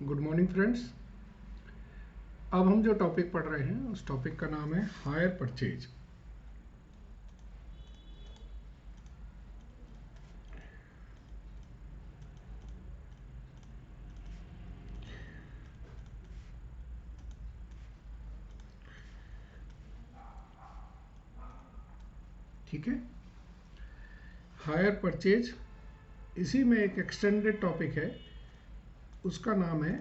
Good morning friends. अब हम जो टॉपिक पढ़ रहे हैं उस टॉपिक का नाम है हायर परचेज। ठीक है, हायर परचेज, इसी में एक एक्सटेंडेड टॉपिक है, उसका नाम है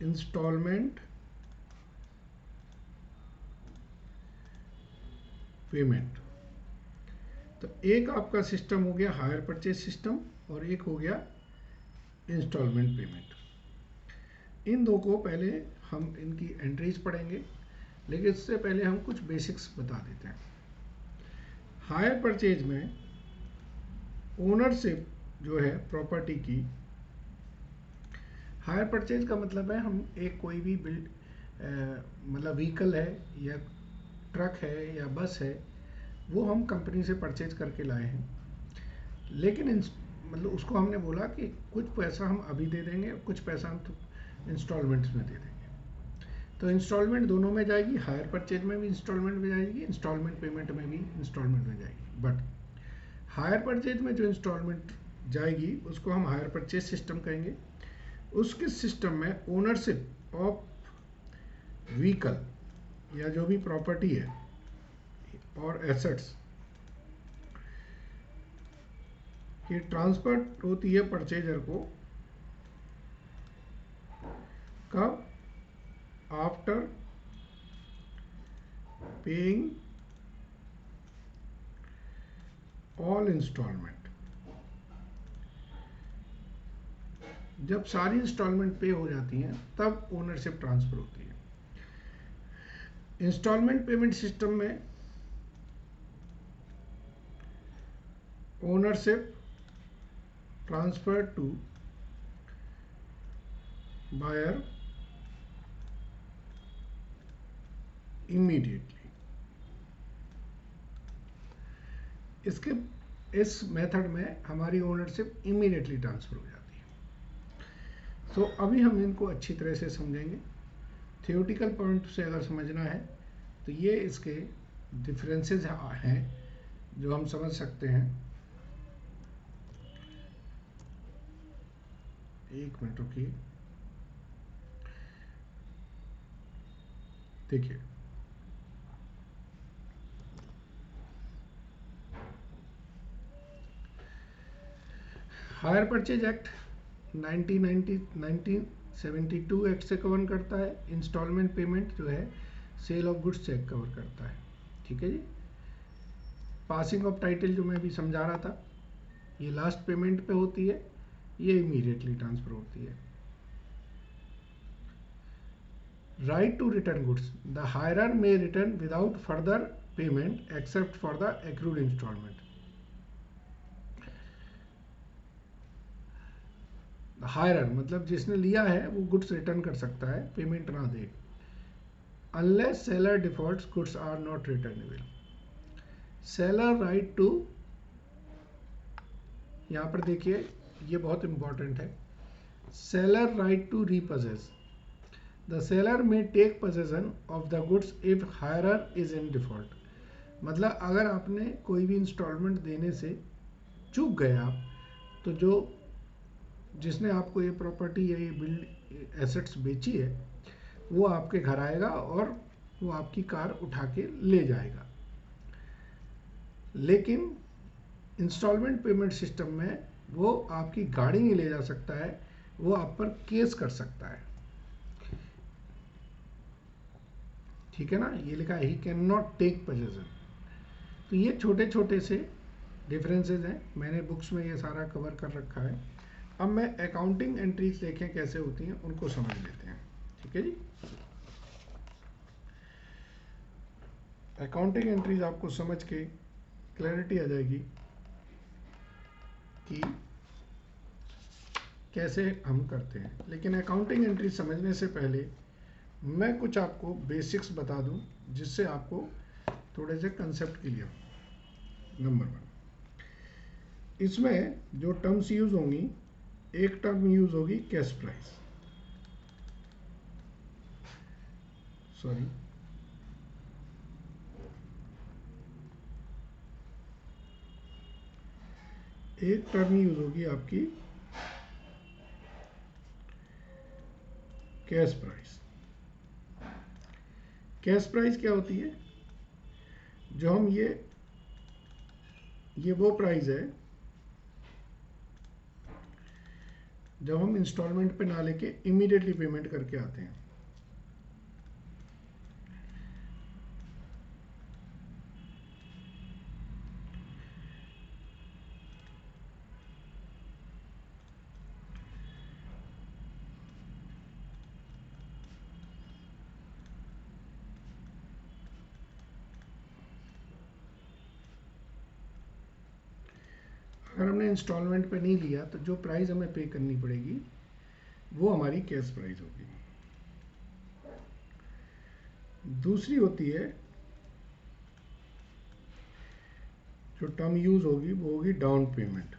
इंस्टॉलमेंट पेमेंट। तो एक आपका सिस्टम हो गया हायर परचेज सिस्टम और एक हो गया इंस्टॉलमेंट पेमेंट। इन दो को पहले हम इनकी एंट्रीज पढ़ेंगे, लेकिन इससे पहले हम कुछ बेसिक्स बता देते हैं। हायर परचेज में ओनरशिप जो है प्रॉपर्टी की, हायर परचेज का मतलब है हम एक कोई भी मतलब व्हीकल है या ट्रक है या बस है, वो हम कंपनी से परचेज करके लाए हैं, लेकिन मतलब उसको हमने बोला कि कुछ पैसा हम अभी दे देंगे, कुछ पैसा हम इंस्टॉलमेंट्स में दे देंगे। तो इंस्टॉलमेंट दोनों में जाएगी, हायर परचेज में भी इंस्टॉलमेंट में जाएगी, इंस्टॉलमेंट पेमेंट में भी इंस्टॉलमेंट में जाएगी। बट हायर परचेज में जो इंस्टॉलमेंट जाएगी उसको हम हायर परचेज सिस्टम कहेंगे। उसके सिस्टम में ओनरशिप ऑफ व्हीकल या जो भी प्रॉपर्टी है और एसेट्स की ट्रांसफर होती है परचेजर को। कब? After paying all instalment. जब सारी इंस्टॉलमेंट पे हो जाती हैं तब ओनरशिप ट्रांसफर होती है। इंस्टॉलमेंट पेमेंट सिस्टम में ownership transfer to buyer immediately. इस मेथड में हमारी ओनरशिप इमीडिएटली ट्रांसफर हो जाती है। तो अभी हम इनको अच्छी तरह से समझेंगे। थियोरेटिकल पॉइंट से अगर समझना है तो ये इसके डिफरेंसेस हैं जो हम समझ सकते हैं। एक मिनट रुकिए, देखिए हायर परचेज एक्ट 1972 एक्ट से कवर करता है। इंस्टॉलमेंट पेमेंट जो है sale of goods check cover करता है। ठीक है जी। पासिंग ऑफ टाइटल जो मैं भी समझा रहा था, ये लास्ट पेमेंट पे होती है, ये इमीडिएटली ट्रांसफर होती है। Right to return goods, the hirer may return without further payment except for the accrued instalment. Hirer मतलब जिसने लिया है वो गुड्स रिटर्न कर सकता है पेमेंट ना दे, unless seller defaults goods are not returnable. Seller right to, यहाँ पर देखिए ये बहुत इंपॉर्टेंट है, seller right to repossess, the seller may take possession of the goods if hirer is in default. मतलब अगर आपने कोई भी इंस्टॉलमेंट देने से चूक गए आप, तो जो जिसने आपको ये प्रॉपर्टी या ये बिल्ड एसेट्स बेची है वो आपके घर आएगा और वो आपकी कार उठा के ले जाएगा। लेकिन इंस्टॉलमेंट पेमेंट सिस्टम में वो आपकी गाड़ी नहीं ले जा सकता है, वो आप पर केस कर सकता है। ठीक है ना, ये लिखा है he cannot take possession. तो ये छोटे छोटे से डिफरेंसेस हैं, मैंने बुक्स में ये सारा कवर कर रखा है। अब मैं अकाउंटिंग एंट्रीज देखें कैसे होती हैं उनको समझ लेते हैं। ठीक है जी। अकाउंटिंग एंट्रीज आपको समझ के क्लैरिटी आ जाएगी कि कैसे हम करते हैं। लेकिन अकाउंटिंग एंट्री समझने से पहले मैं कुछ आपको बेसिक्स बता दूं जिससे आपको थोड़े से कंसेप्ट क्लियर हो। नंबर 1, इसमें जो टर्म्स यूज होंगी एक टर्म यूज होगी कैश प्राइस, सॉरी, एक टर्म यूज होगी आपकी कैश प्राइस। कैश प्राइस क्या होती है? जो हम ये वो प्राइस है जब हम इंस्टॉलमेंट पे ना लेके इमीडिएटली पेमेंट करके आते हैं। अगर हमने इंस्टॉलमेंट पे नहीं लिया तो जो प्राइस हमें पे करनी पड़ेगी वो हमारी कैश प्राइस होगी। दूसरी होती है जो टर्म यूज होगी वो होगी डाउन पेमेंट।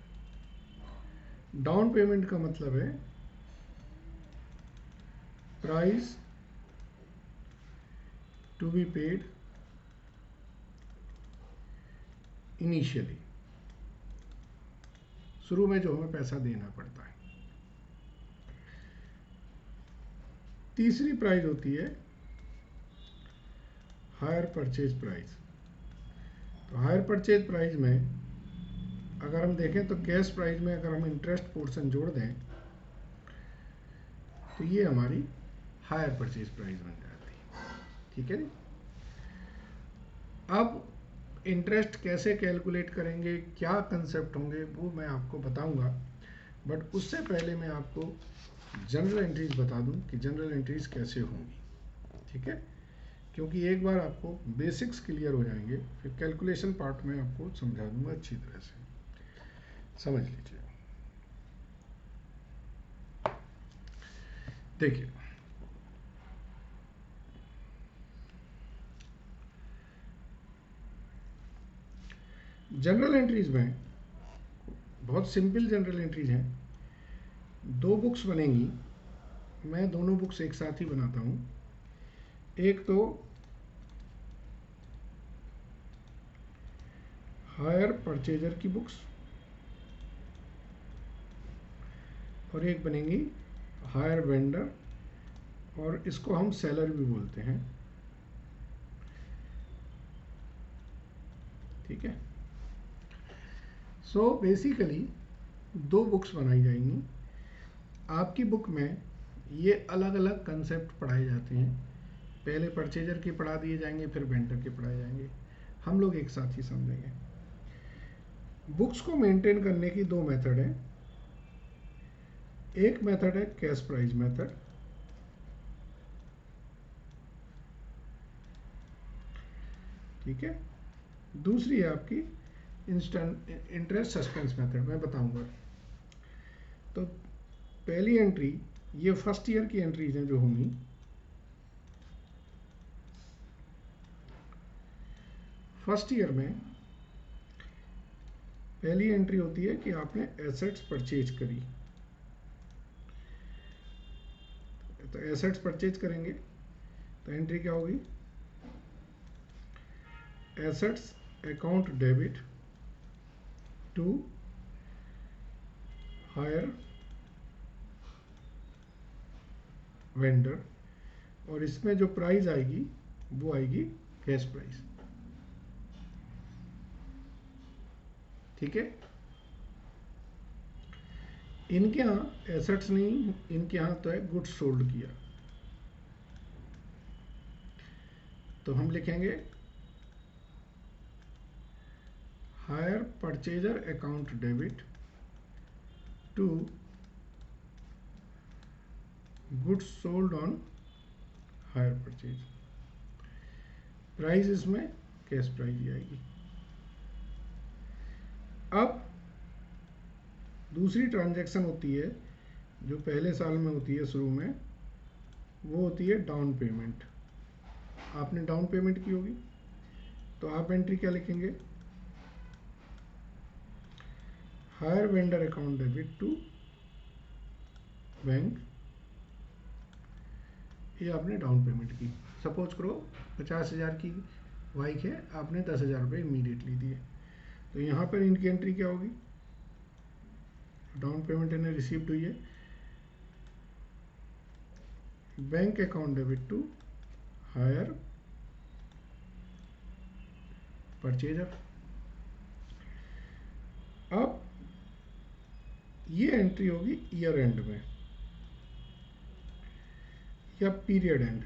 डाउन पेमेंट का मतलब है price to be paid initially, शुरू में जो हमें पैसा देना पड़ता है। तीसरी प्राइस होती है हायर परचेज प्राइस। तो हायर परचेज प्राइस में अगर हम देखें तो कैश प्राइस में अगर हम इंटरेस्ट पोर्शन जोड़ दें तो ये हमारी हायर परचेज प्राइस बन जाती है। ठीक है जी। अब इंटरेस्ट कैसे कैलकुलेट करेंगे, क्या कंसेप्ट होंगे, वो मैं आपको बताऊंगा, बट उससे पहले मैं आपको जनरल एंट्रीज बता दूं कि जनरल एंट्रीज कैसे होंगी। ठीक है, क्योंकि एक बार आपको बेसिक्स क्लियर हो जाएंगे फिर कैलकुलेशन पार्ट में आपको समझा दूंगा अच्छी तरह से, समझ लीजिए। देखिए, जनरल एंट्रीज में बहुत सिंपल जनरल एंट्रीज हैं। दो बुक्स बनेंगी, मैं दोनों बुक्स एक साथ ही बनाता हूं। एक तो हायर परचेजर की बुक्स और एक बनेंगी हायर वेंडर, और इसको हम सेलर भी बोलते हैं। ठीक है, सो बेसिकली दो बुक्स बनाई जाएंगी। आपकी बुक में ये अलग अलग कंसेप्ट पढ़ाए जाते हैं, पहले परचेजर के पढ़ा दिए जाएंगे फिर वेंडर के पढ़ाए जाएंगे, हम लोग एक साथ ही समझेंगे। बुक्स को मेंटेन करने की दो मेथड है। एक मेथड है कैश प्राइस मेथड, ठीक है। दूसरी है आपकी इंस्टेंट इंटरेस्ट सस्पेंस मेथड, मैं बताऊंगा। तो पहली एंट्री, ये फर्स्ट ईयर की एंट्रीज हैं जो होंगी। फर्स्ट ईयर में पहली एंट्री होती है कि आपने एसेट्स परचेज करी। तो एसेट्स परचेज करेंगे तो एंट्री क्या होगी? Assets account debit to hire vendor, और इसमें जो प्राइस आएगी वो आएगी कैश प्राइस। ठीक है, इनके यहाँ एसेट्स नहीं, इनके यहाँ तो है गुड्स सोल्ड किया। तो हम लिखेंगे hire purchaser account debit to goods sold on hire purchase. Price इसमें कैश प्राइस ही आएगी। अब दूसरी ट्रांजैक्शन होती है जो पहले साल में होती है शुरू में, वो होती है डाउन पेमेंट। आपने डाउन पेमेंट की होगी तो आप एंट्री क्या लिखेंगे? Hire vendor account debit to bank, ये आपने डाउन पेमेंट की। सपोज करो 50,000 की बाइक है, आपने 10,000 रुपये इमीडिएटली दिए, तो यहाँ पर इनकी एंट्री क्या होगी? डाउन पेमेंट इन्हें रिसीव्ड हुई है, bank account debit to hire purchaser. अब ये एंट्री होगी ईयर एंड में या पीरियड एंड।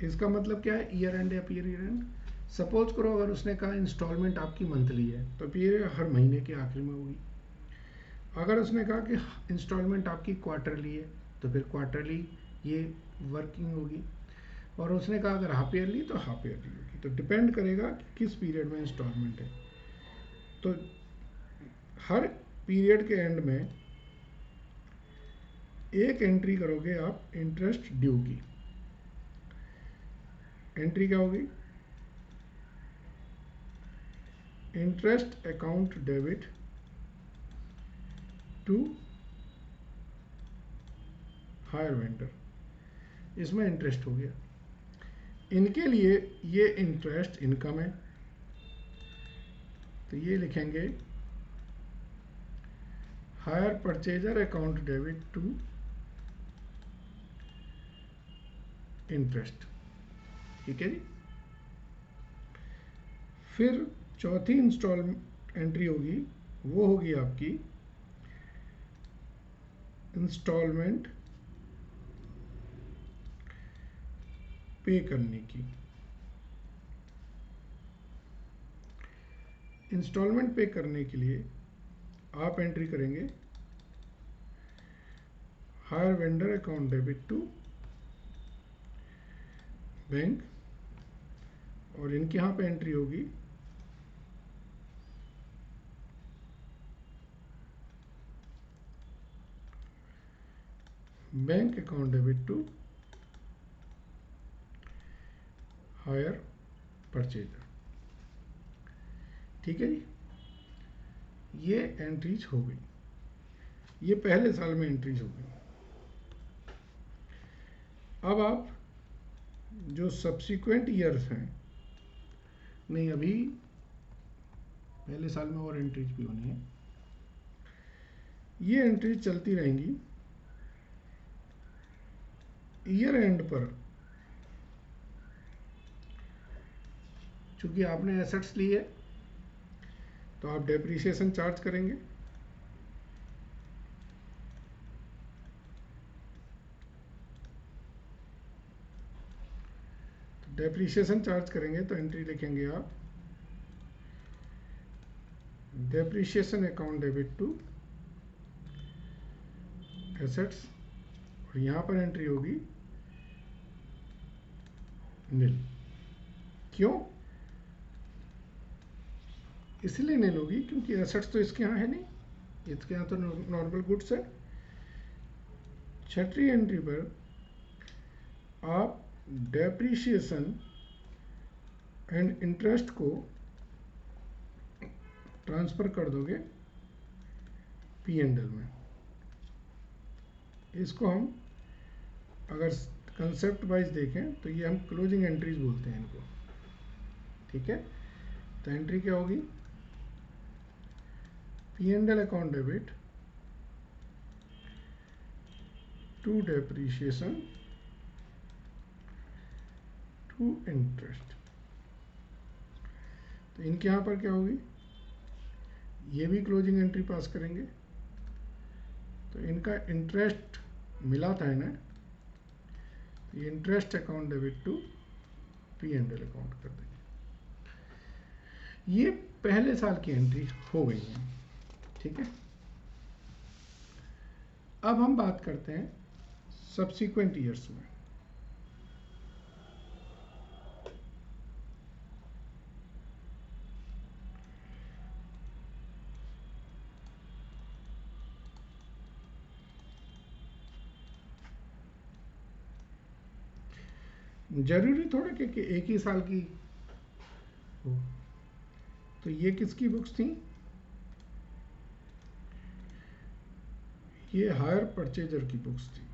इसका मतलब क्या है ईयर एंड या पीरियड एंड? सपोज करो अगर उसने कहा इंस्टॉलमेंट आपकी मंथली है तो पीरियड हर महीने के आखिर में होगी। अगर उसने कहा कि इंस्टॉलमेंट आपकी क्वार्टरली है तो फिर क्वार्टरली ये वर्किंग होगी, और उसने कहा अगर हाफ ईयरली तो हाफ ईयरली होगी। तो डिपेंड करेगा कि किस पीरियड में इंस्टॉलमेंट है। तो हर पीरियड के एंड में एक एंट्री करोगे आप इंटरेस्ट ड्यू की। एंट्री क्या होगी? Interest account debit to hire vendor, इसमें इंटरेस्ट हो गया। इनके लिए ये इंटरेस्ट इनकम है, तो ये लिखेंगे hire purchaser account debit to interest. ठीक है जी। फिर चौथी इंस्टॉलमेंट एंट्री होगी, वो होगी आपकी इंस्टॉलमेंट पे करने की। इंस्टॉलमेंट पे करने के लिए आप एंट्री करेंगे hire vendor account debit to bank, और इनके यहाँ पे एंट्री होगी bank account debit to hire purchaser. ठीक है जी, ये एंट्रीज हो गई, ये पहले साल में एंट्रीज हो गई। अब आप जो सब्सिक्वेंट ईयर्स हैं, नहीं अभी पहले साल में और एंट्रीज भी होनी है, ये एंट्रीज चलती रहेंगी। ईयर एंड पर चूंकि आपने एसेट्स लिए तो आप डेप्रिसिएशन चार्ज करेंगे, तो डेप्रिसिएशन चार्ज करेंगे तो एंट्री लिखेंगे आप depreciation account debit to assets, और यहां पर एंट्री होगी नील। क्यों? इसलिए नील होगी क्योंकि एसेट्स तो इसके यहाँ है नहीं, इसके यहाँ तो नॉर्मल गुड्स है। छठी एंट्री पर आप डेप्रिसिएशन एंड इंटरेस्ट को ट्रांसफर कर दोगे P&L में। इसको हम अगर कंसेप्ट वाइज देखें तो ये हम क्लोजिंग एंट्रीज बोलते हैं इनको। ठीक है, तो एंट्री क्या होगी? P&L account debit to depreciation to interest. तो इनके यहाँ पर क्या होगी? ये भी क्लोजिंग एंट्री पास करेंगे, तो इनका इंटरेस्ट मिला था इन्हें, तो ये interest account debit to P&L account कर देंगे। ये पहले साल की एंट्री हो गई है। ठीक है, अब हम बात करते हैं सब्सिक्वेंट ईयर्स में। जरूरी थोड़ा कि एक ही साल की हो। तो ये किसकी बुक्स थी? ये हायर परचेजर की बुक्स थी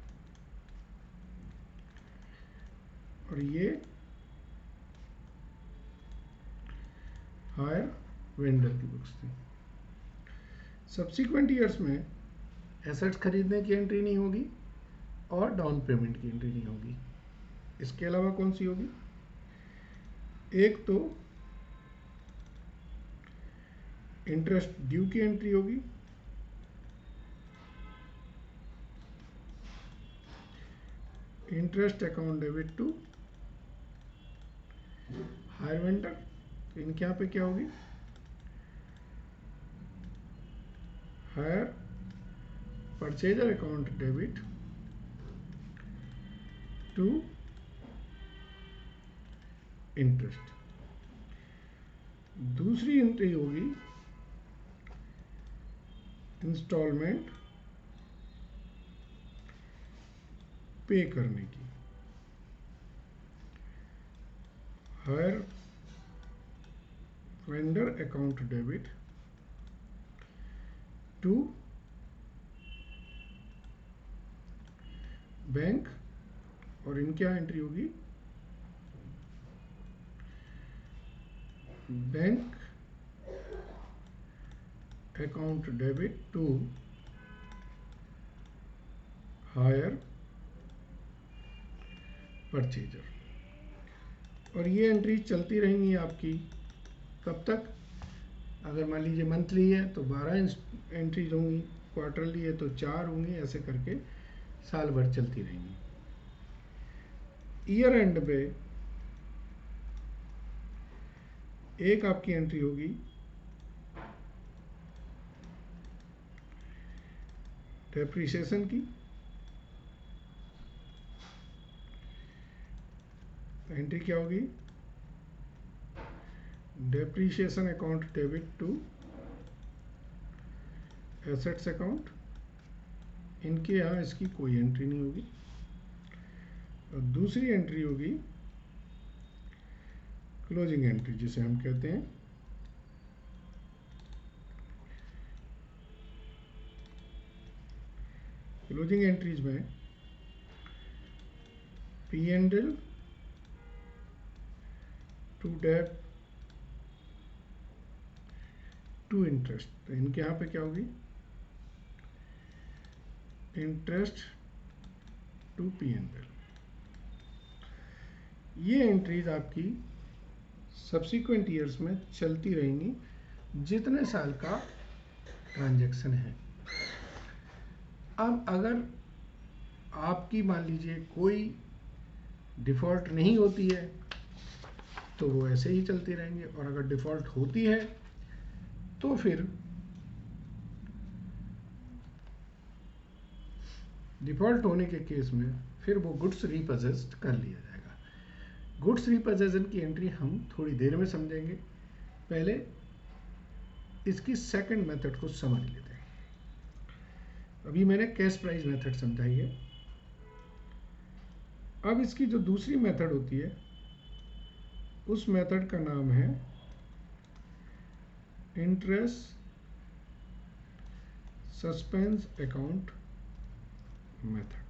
और ये हायर वेंडर की बुक्स थी। सब्सिक्वेंट ईयर्स में एसेट्स खरीदने की एंट्री नहीं होगी और डाउन पेमेंट की एंट्री नहीं होगी। इसके अलावा कौन सी होगी? एक तो इंटरेस्ट ड्यू की एंट्री होगी, interest account debit to hire vendor. तो इनके यहाँ पे क्या होगी? Hire purchaser account debit to interest. दूसरी एंट्री होगी इंस्टॉलमेंट पे करने की, hire vendor account debit to bank. और इनकी क्या एंट्री होगी? Bank account debit to hire purchaser. और ये एंट्री चलती रहेंगी आपकी कब तक? अगर मान लीजिए मंथली है तो 12 एंट्रीज होंगी, क्वार्टरली है तो 4 होंगी, ऐसे करके साल भर चलती रहेंगी। ईयर एंड पे एक आपकी एंट्री होगी डेप्रिसिएशन की, एंट्री क्या होगी? Depreciation account debit to assets account. इनके यहाँ इसकी कोई एंट्री नहीं होगी। और दूसरी एंट्री होगी क्लोजिंग एंट्री, जिसे हम कहते हैं क्लोजिंग एंट्रीज में P&L to date to interest. तो इनके यहाँ पे क्या होगी? Interest to P&L। ये एंट्रीज आपकी सब्सिक्वेंट ईयर्स में चलती रहेंगी जितने साल का ट्रांजैक्शन है। अब अगर आपकी मान लीजिए कोई डिफ़ॉल्ट नहीं होती है तो वो ऐसे ही चलती रहेंगे, और अगर डिफ़ॉल्ट होती है तो फिर डिफ़ॉल्ट होने के केस में फिर वो गुड्स रीपोजेस्ड कर लिया जाएगा। गुड्स रीपोजेशन की एंट्री हम थोड़ी देर में समझेंगे, पहले इसकी सेकंड मेथड को समझ लेते हैं। अभी मैंने कैश प्राइस मेथड समझाई है। अब इसकी जो दूसरी मेथड होती है उस मेथड का नाम है इंटरेस्ट सस्पेंस अकाउंट मेथड।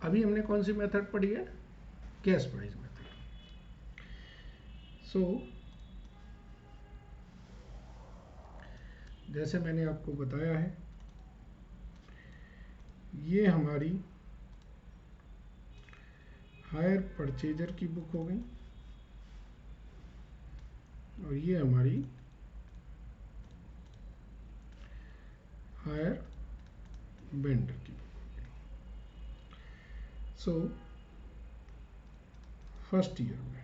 अभी हमने कौन सी मेथड पढ़ी है? Cash price method. सो जैसे मैंने आपको बताया है, ये हमारी हायर परचेजर की बुक हो गई और ये हमारी हायर वेंडर की बुक हो गई। सो फर्स्ट ईयर में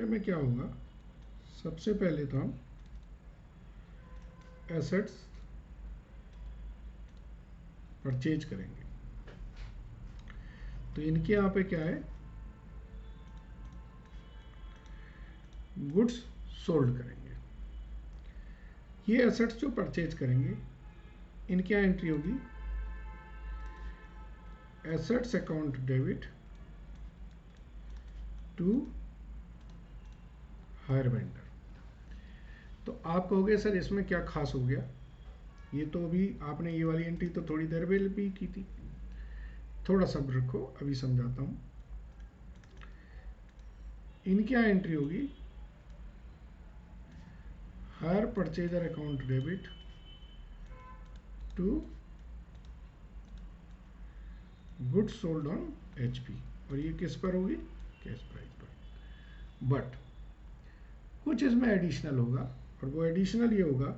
में क्या होगा? सबसे पहले तो हम एसेट्स परचेज करेंगे। तो इनके यहाँ पे क्या है? गुड्स सोल्ड करेंगे। ये एसेट्स जो परचेज करेंगे इनकी यहाँ एंट्री होगी assets account debit to hire vendor. तो आप कहोगे सर इसमें क्या खास हो गया, ये तो अभी आपने ये वाली एंट्री तो थोड़ी देर पहले भी की थी। थोड़ा सब्र रखो, अभी समझाता हूँ। इनकी यहाँ एंट्री होगी hire purchaser account debit to goods sold on HP, और ये किस पर होगी, कैश प्राइस पर। बट कुछ इसमें एडिशनल होगा, और वो एडिशनल ये होगा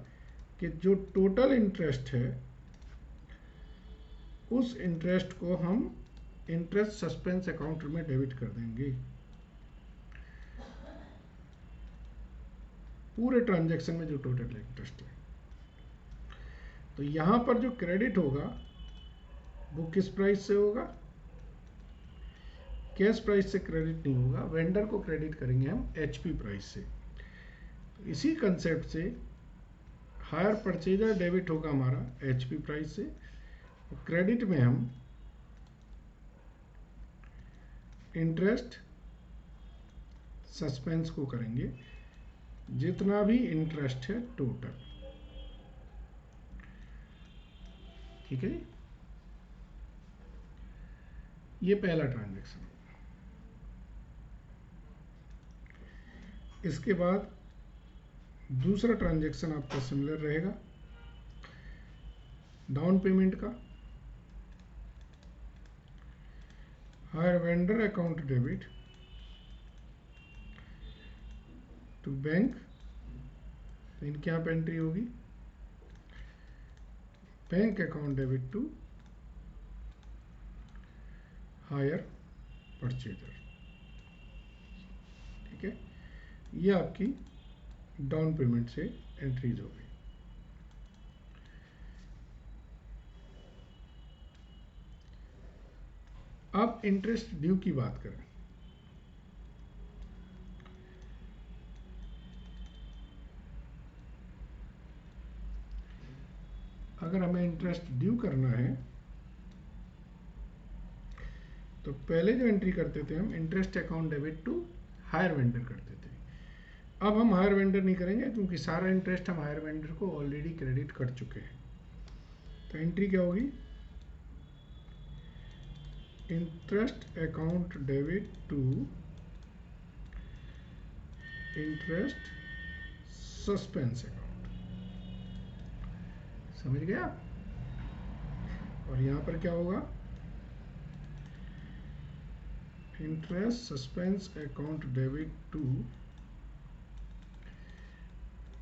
कि जो टोटल इंटरेस्ट है उस इंटरेस्ट को हम इंटरेस्ट सस्पेंस अकाउंट में डेबिट कर देंगे। पूरे ट्रांजैक्शन में जो टोटल इंटरेस्ट है, तो यहां पर जो क्रेडिट होगा वो किस प्राइस से होगा, कैश प्राइस से क्रेडिट नहीं होगा, वेंडर को क्रेडिट करेंगे हम HP प्राइस से। इसी कंसेप्ट से हायर परचेजर डेबिट होगा हमारा HP प्राइस से, क्रेडिट में हम इंटरेस्ट सस्पेंस को करेंगे जितना भी इंटरेस्ट है टोटल। ठीक है जी, ये पहला ट्रांजैक्शन। इसके बाद दूसरा ट्रांजैक्शन आपका सिमिलर रहेगा, डाउन पेमेंट का। Hire vendor account debit to bank, तो इनके यहाँ पे एंट्री होगी bank account debit to hire purchaser. ठीक है, ये आपकी डाउन पेमेंट से एंट्रीज हो गई। अब इंटरेस्ट ड्यू की बात करें। अगर हमें इंटरेस्ट ड्यू करना है तो पहले जो एंट्री करते थे हम interest account debit to hire vendor करते थे। अब हम हायर वेंडर नहीं करेंगे क्योंकि सारा इंटरेस्ट हम हायर वेंडर को ऑलरेडी क्रेडिट कर चुके हैं। तो एंट्री क्या होगी, interest account debit to interest suspense account. समझ गया। और यहां पर क्या होगा, interest suspense account debit to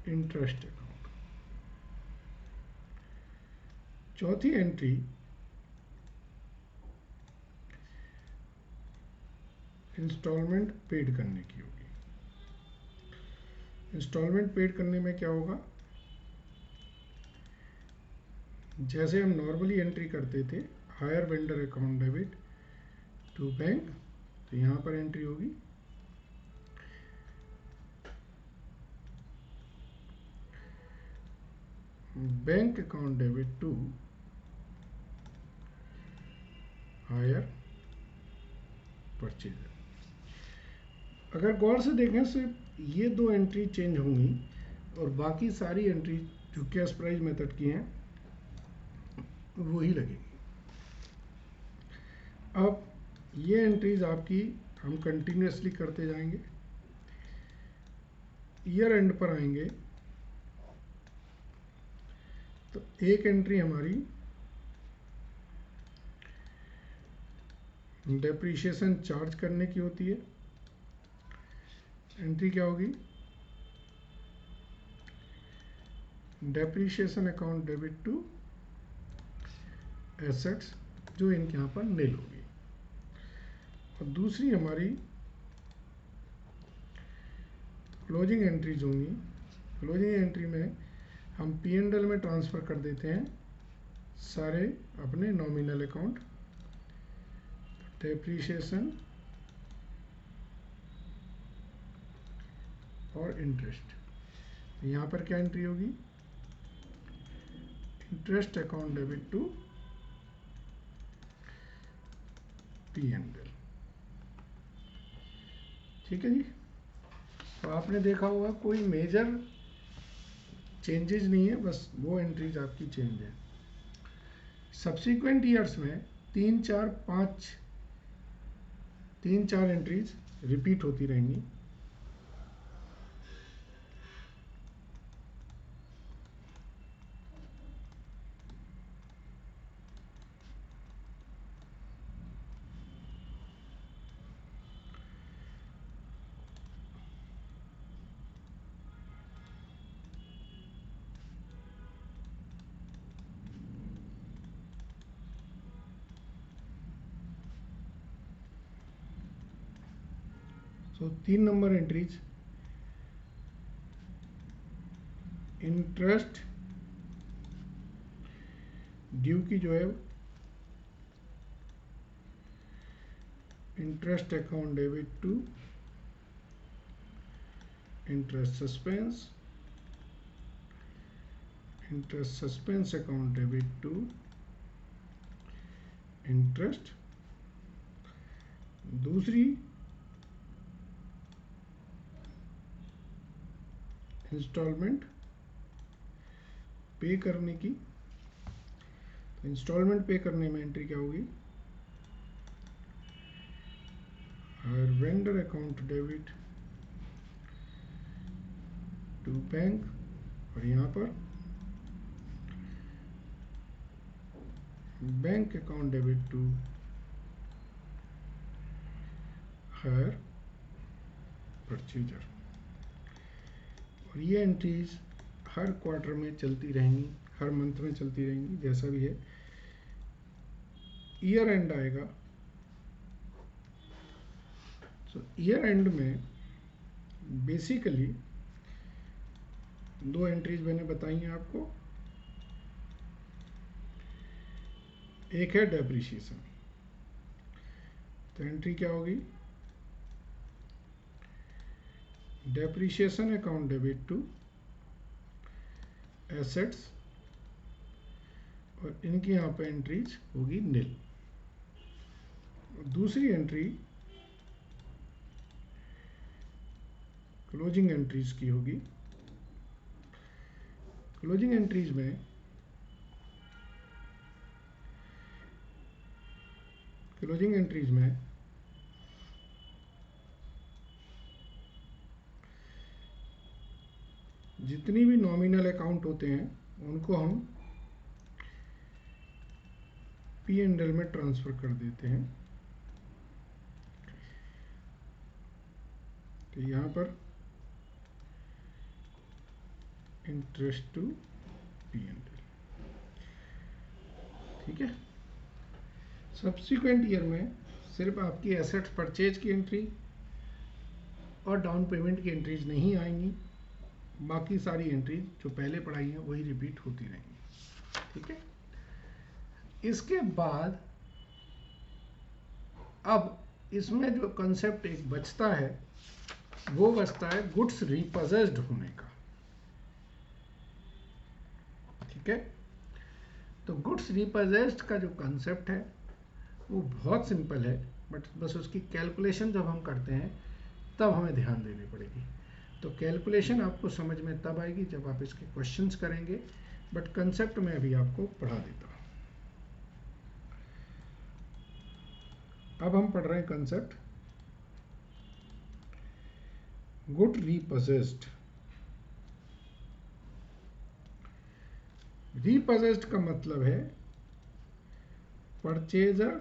interest account. चौथी एंट्री इंस्टॉलमेंट पेड करने की होगी। इंस्टॉलमेंट पेड करने में क्या होगा, जैसे हम नॉर्मली एंट्री करते थे hire vendor account debit to bank, तो यहां पर एंट्री होगी bank account debit to hire purchaser. अगर गौर से देखें सिर्फ ये दो एंट्री चेंज होंगी और बाकी सारी एंट्री जो कैश प्राइस मेथड की हैं वही लगेगी। अब ये एंट्रीज आपकी हम कंटिन्यूसली करते जाएंगे। ईयर एंड पर आएंगे तो एक एंट्री हमारी डेप्रीशिएशन चार्ज करने की होती है। एंट्री क्या होगी, depreciation account debit to assets, जो इनके यहाँ पर नील होगी। और दूसरी हमारी क्लोजिंग एंट्रीज होंगी। क्लोजिंग एंट्री में हम P&L में ट्रांसफ़र कर देते हैं सारे अपने नॉमिनल अकाउंट, डेप्रीशिएशन और इंटरेस्ट। यहाँ पर क्या एंट्री होगी, interest account debit to P&L। ठीक है जी। तो आपने देखा होगा कोई मेजर चेंजेस नहीं है, बस वो एंट्रीज आपकी चेंज है। सब्सिक्वेंट ईयर्स में 3-4 एंट्रीज रिपीट होती रहेंगी। तो 3 नंबर एंट्रीज, इंटरेस्ट ड्यू की जो है interest account debit to interest suspense account debit to interest. दूसरी इंस्टॉलमेंट पे करने की, तो इंस्टॉलमेंट पे करने में एंट्री क्या होगी, और vendor account debit to bank, और यहाँ पर bank account debit to hire purchaser. और ये एंट्रीज हर क्वार्टर में चलती रहेंगी, हर मंथ में चलती रहेंगी, जैसा भी है। ईयर एंड आएगा, तो ईयर एंड में बेसिकली 2 एंट्रीज मैंने बताई हैं आपको। एक है डेप्रिसिएशन, तो एंट्री क्या होगी, depreciation account debit to assets, और इनकी यहाँ पे एंट्रीज होगी नील। दूसरी एंट्री क्लोजिंग एंट्रीज की होगी। क्लोजिंग एंट्रीज में जितनी भी नॉमिनल अकाउंट होते हैं उनको हम P&L में ट्रांसफर कर देते हैं। तो यहाँ पर इंटरेस्ट टू P&L, ठीक है। सब्सिक्वेंट ईयर में सिर्फ आपकी एसेट्स परचेज की एंट्री और डाउन पेमेंट की एंट्रीज नहीं आएंगी, बाकी सारी एंट्रीज जो पहले पढ़ाई हैं वही रिपीट होती रहेंगी, ठीक है। इसके बाद अब इसमें जो कंसेप्ट एक बचता है वो बचता है गुड्स रिपोजेस्ड होने का, ठीक है। तो गुड्स रिपोजेस्ड का जो कंसेप्ट है वो बहुत सिंपल है, बट बस उसकी कैलकुलेशन जब हम करते हैं तब हमें ध्यान देनी पड़ेगी। तो कैलकुलेशन आपको समझ में तब आएगी जब आप इसके क्वेश्चंस करेंगे, बट कंसेप्ट में अभी आपको पढ़ा देता हूँ। अब हम पढ़ रहे हैं कंसेप्ट गुड रिपोजेस्ड। रिपोजेस्ड का मतलब है purchaser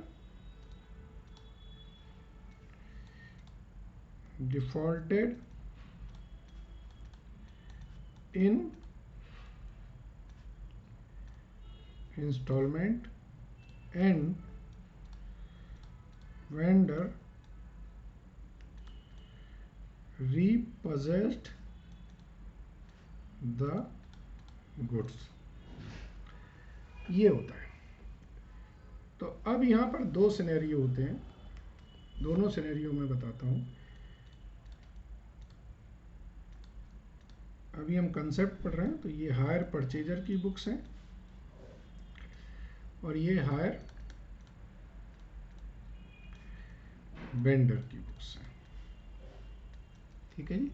defaulted in installment and vendor repossessed the goods, ये होता है। तो अब यहाँ पर 2 सिनेरियो होते हैं, दोनों सिनेरियो में बताता हूँ। अभी हम कंसेप्ट पढ़ रहे हैं, तो ये हायर परचेजर की बुक्स हैं और ये हायर वेंडर की बुक्स हैं, ठीक है जी।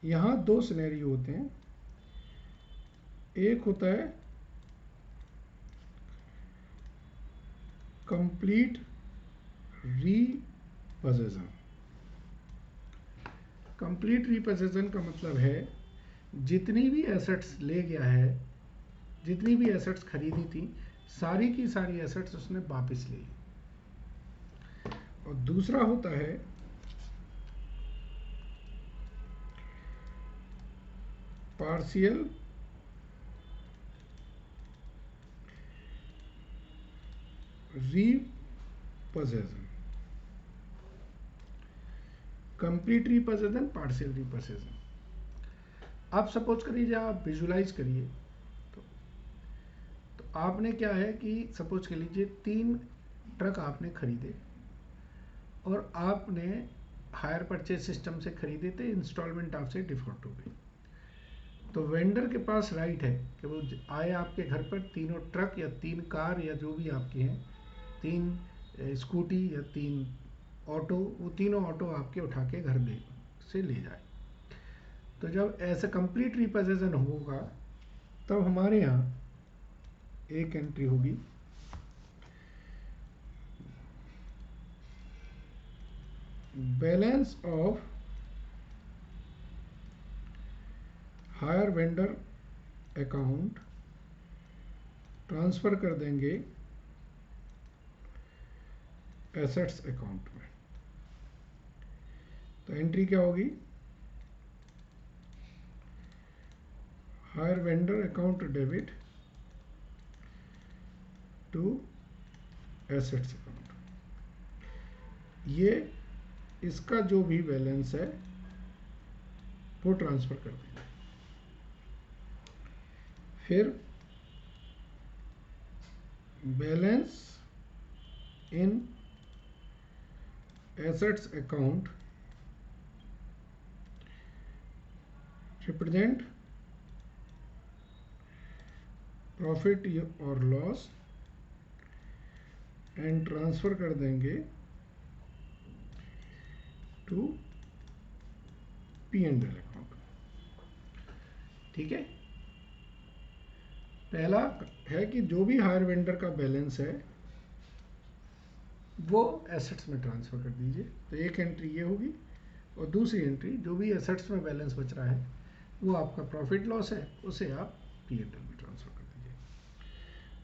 यहाँ दो सिनेरियो होते हैं। एक होता है कंप्लीट रीपोजेशन। कंप्लीट रीपोजेशन का मतलब है जितनी भी एसेट्स ले गया है, जितनी भी एसेट्स खरीदी थी, सारी की सारी एसेट्स उसने वापस ले ली। और दूसरा होता है partial repossession. Complete repossession, partial repossession. आप सपोज करिए, आप विजुलाइज करिए, तो आपने क्या है कि सपोज कर लीजिए 3 ट्रक आपने खरीदे और आपने हायर परचेज सिस्टम से खरीदे थे, इंस्टॉलमेंट आपसे डिफॉल्ट हो गई। तो वेंडर के पास राइट है कि वो आए आपके घर पर, तीनों ट्रक या 3 कार या जो भी आपकी हैं, 3 स्कूटी या 3 ऑटो, वो तीनों ऑटो आपके उठा के घर से ले जाए। तो जब ऐसा कंप्लीट रिपोजेशन होगा तब हमारे यहाँ एक एंट्री होगी, balance of hire vendor account transfer कर देंगे एसेट्स अकाउंट में। तो एंट्री क्या होगी, hire vendor account debit to assets account. ये इसका जो भी बैलेंस है वो ट्रांसफर कर देंगे। फिर बैलेंस इन एसेट्स अकाउंट रिप्रेजेंट प्रॉफिट और लॉस एंड ट्रांसफर कर देंगे टू P&L अकाउंट। ठीक है, पहला है कि जो भी हायर वेंडर का बैलेंस है वो एसेट्स में ट्रांसफर कर दीजिए। तो एक एंट्री ये होगी, और दूसरी एंट्री जो भी एसेट्स में बैलेंस बच रहा है वो आपका प्रॉफिट लॉस है, उसे आप P&L में ट्रांसफर कर दीजिए।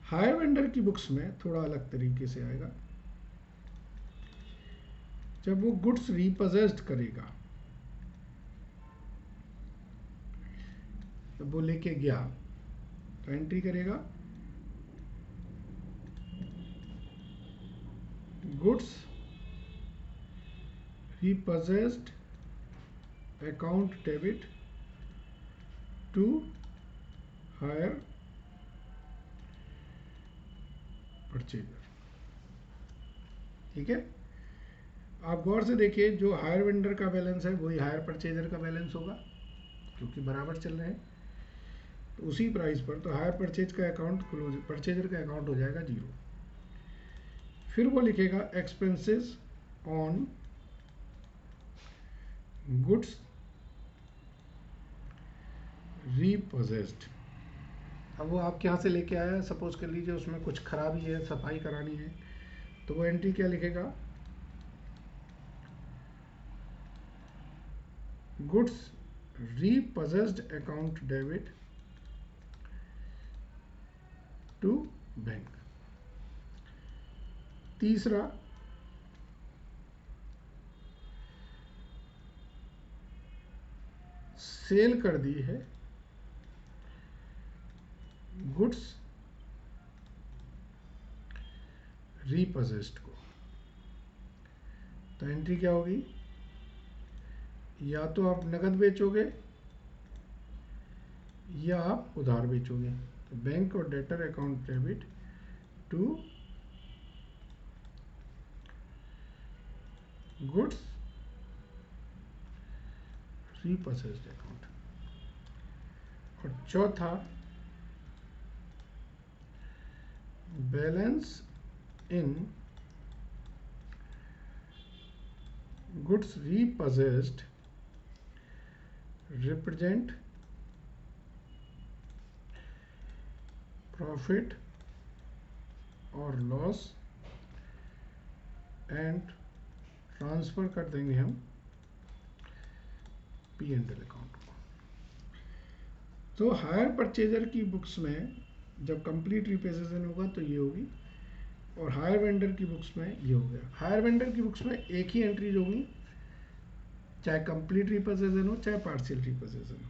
हायर वेंडर की बुक्स में थोड़ा अलग तरीके से आएगा। जब वो गुड्स रिपोजेस्ड करेगा, जब वो लेके गया तो एंट्री करेगा goods repossessed account debit to hire purchaser. ठीक है, आप गौर से देखिए, जो हायर वेंडर का बैलेंस है वही हायर परचेजर का बैलेंस होगा, क्योंकि बराबर चल रहे हैं। तो उसी प्राइस पर तो हायर परचेज का अकाउंट क्लोज, परचेजर का अकाउंट हो जाएगा 0। फिर वो लिखेगा एक्सपेंसेस ऑन गुड्स रीपोजेस्ड। अब वो आपके यहाँ से लेके आया, सपोज कर लीजिए उसमें कुछ खराबी है, सफाई करानी है, तो वो एंट्री क्या लिखेगा, goods repossessed account debit to bank. तीसरा, सेल कर दी है गुड्स रीपोजेस्ड को, तो एंट्री क्या होगी, या तो आप नगद बेचोगे या आप उधार बेचोगे। तो बैंक और debtor account debit to goods repossessed account. और चौथा, balance in goods repossessed represent profit और लॉस एंड ट्रांसफर कर देंगे हम P&L अकाउंट को। तो हायर परचेजर की बुक्स में जब कंप्लीट रिपोजिशन होगा तो ये होगी, और हायर वेंडर की बुक्स में ये हो गया। हायर वेंडर की बुक्स में एक ही एंट्रीज होगी, चाहे कंप्लीट रिपोजिशन हो चाहे पार्शियल रिपोजिशन हो।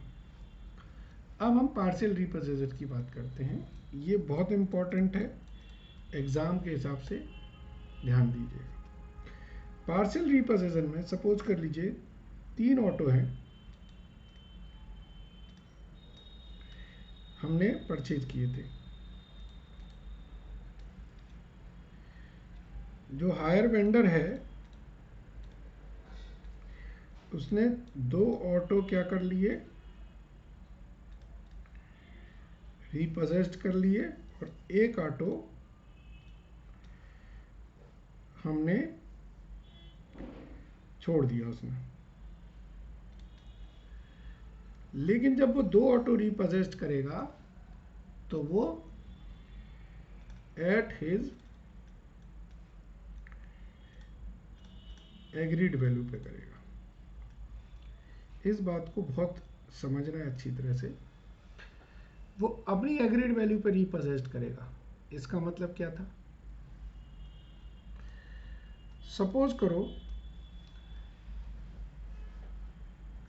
अब हम पार्शियल रिपोजिशन की बात करते हैं, ये बहुत इंपॉर्टेंट है, एग्जाम के हिसाब से ध्यान दीजिएगा। पार्शियल रिपोजिशन में सपोज कर लीजिए 3 ऑटो हैं, हमने परचेज किए थे। जो हायर वेंडर है उसने 2 ऑटो क्या कर लिए, रिपोजेस्ड कर लिए, और 1 ऑटो हमने छोड़ दिया उसने। लेकिन जब वो 2 ऑटो रिपोजेस्ड करेगा तो वो एट हिज एग्रीड वैल्यू पे करेगा। इस बात को बहुत समझना है अच्छी तरह से। वो अपनी एग्रीड वैल्यू पे रिपोजेस्ड करेगा। इसका मतलब क्या था, सपोज करो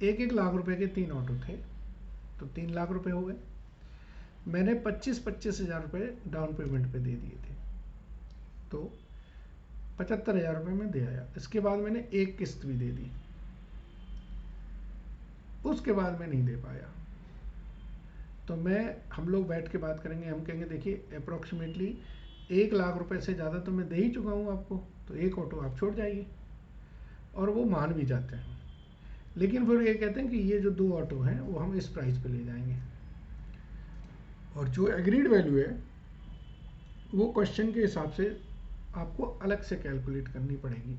1-1 लाख रुपए के 3 ऑटो थे, तो 3 लाख रुपए हो गए। मैंने 25-25 हज़ार रुपये डाउन पेमेंट पे दे दिए थे, तो 75,000 रुपये में दे आया। इसके बाद मैंने एक किस्त भी दे दी, उसके बाद मैं नहीं दे पाया, तो हम लोग बैठ के बात करेंगे। हम कहेंगे देखिए अप्रोक्सीमेटली 1 लाख रुपए से ज़्यादा तो मैं दे ही चुका हूँ आपको, तो 1 ऑटो आप छोड़ जाइए। और वो मान भी जाते हैं, लेकिन फिर ये कहते हैं कि ये जो 2 ऑटो हैं वो हम इस प्राइस पे ले जाएंगे, और जो एग्रीड वैल्यू है वो क्वेश्चन के हिसाब से आपको अलग से कैलकुलेट करनी पड़ेगी।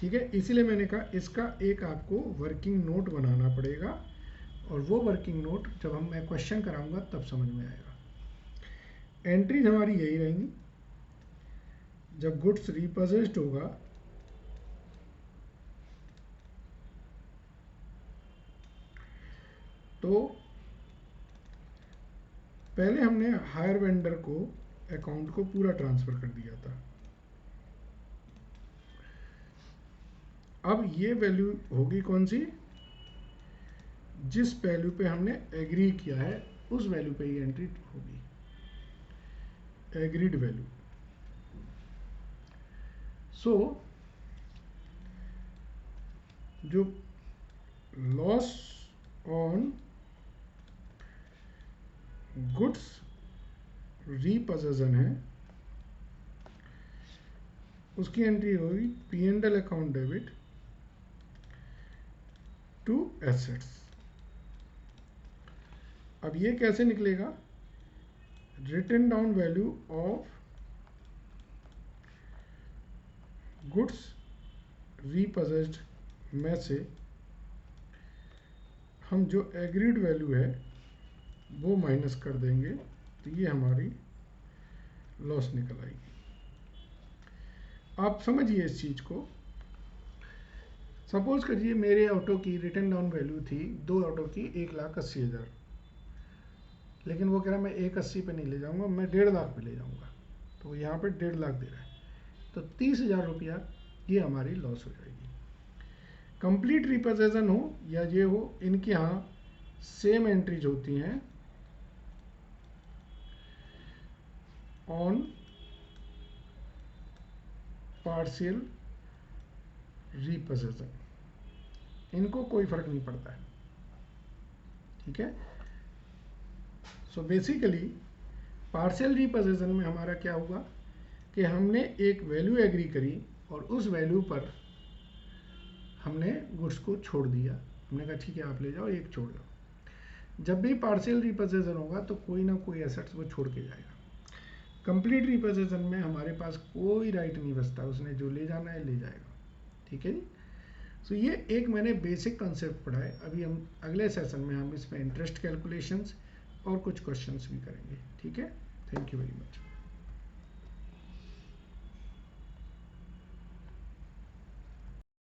ठीक है, इसीलिए मैंने कहा इसका एक आपको वर्किंग नोट बनाना पड़ेगा, और वो वर्किंग नोट जब मैं क्वेश्चन कराऊंगा तब समझ में आएगा। एंट्रीज हमारी यही रहेंगी। जब गुड्स रिपोजेस्ड होगा तो पहले हमने हायर वेंडर को अकाउंट को पूरा ट्रांसफर कर दिया था। अब ये वैल्यू होगी कौन सी, जिस वैल्यू पे हमने एग्री किया है उस वैल्यू पे ये एंट्री होगी, एग्रीड वैल्यू। सो जो लॉस ऑन गुड्स रिपोजिशन है उसकी एंट्री होगी P&L account debit to assets. अब ये कैसे निकलेगा, written down value of goods repossessed में से हम जो एग्रीड वैल्यू है वो माइनस कर देंगे, तो ये हमारी लॉस निकल आएगी। आप समझिए इस चीज को। सपोज करिए मेरे ऑटो की रिटन डाउन वैल्यू थी 2 ऑटो की 1,80,000, लेकिन वो कह रहा मैं 1,80 पे नहीं ले जाऊंगा, मैं 1.5 लाख पे ले जाऊंगा, तो यहाँ पे 1.5 लाख दे रहा है, तो 30,000 रुपया ये हमारी लॉस हो जाएगी। कंप्लीट रिपोजिशन हो या ये हो, इनके यहाँ सेम एंट्रीज होती हैं ऑन पार्शियल रिपोजिशन, इनको कोई फर्क नहीं पड़ता है। ठीक है, सो बेसिकली पार्शियल रिपोजिशन में हमारा क्या हुआ कि हमने एक वैल्यू एग्री करी और उस वैल्यू पर हमने गुड्स को छोड़ दिया। हमने कहा ठीक है आप ले जाओ, एक छोड़ जाओ। जब भी पार्शियल रिपोजिशन होगा तो कोई ना कोई एसेट्स वो छोड़ के जाएगा। कंप्लीट रिपोजिशन में हमारे पास कोई राइट नहीं बचता, उसने जो ले जाना है ले जाएगा। ठीक है जी। तो ये एक मैंने बेसिक कंसेप्ट पढ़ा है। अभी हम अगले सेशन में हम इसमें इंटरेस्ट कैलकुलेशंस और कुछ क्वेश्चंस भी करेंगे। ठीक है, थैंक यू वेरी मच।